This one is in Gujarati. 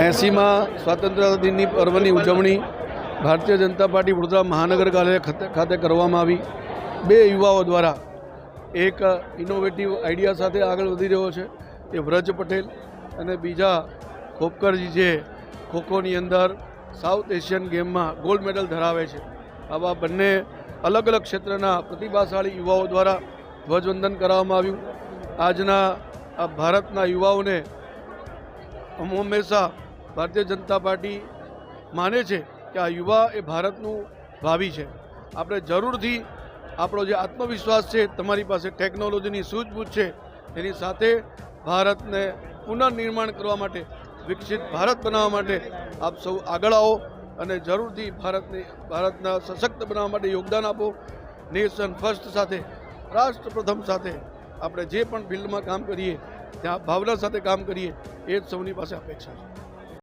80માં સ્વાતંત્ર્ય દિનની પર્વની ઉજવણી ભારતીય જનતા પાર્ટી વડોદરા મહાનગરપાલિકા ખાતે કરવામાં આવી। બે યુવાઓ દ્વારા એક ઇનોવેટિવ આઈડિયા સાથે આગળ વધી રહ્યો છે, એ વ્રજ પટેલ અને બીજા ખોપકરજી, જે ખોખોની અંદર સાઉથ એશિયન ગેમમાં ગોલ્ડ મેડલ ધરાવે છે। આવા બંને અલગ અલગ ક્ષેત્રના પ્રતિભાશાળી યુવાઓ દ્વારા ધ્વજવંદન કરવામાં આવ્યું। આજના આ ભારતના યુવાઓને હંમેશા ભારતીય જનતા પાર્ટી માને છે કે આ યુવા એ ભારતનું ભાવિ છે। આપણે જરૂરથી આપણો જે આત્મવિશ્વાસ છે, તમારી પાસે ટેકનોલોજીની સૂઝબૂઝ છે, એની સાથે ભારતને પુનર્નિર્માણ કરવા માટે, વિકસિત ભારત બનાવવા માટે આપ સૌ આગળ આવો અને જરૂરથી ભારતના સશક્ત બનાવવા માટે યોગદાન આપો। નેશન ફર્સ્ટ સાથે, રાષ્ટ્ર પ્રથમ સાથે આપણે જે પણ ફિલ્ડમાં કામ કરીએ ત્યાં ભાવના સાથે કામ કરીએ, એ જ સૌની પાસે અપેક્ષા છે।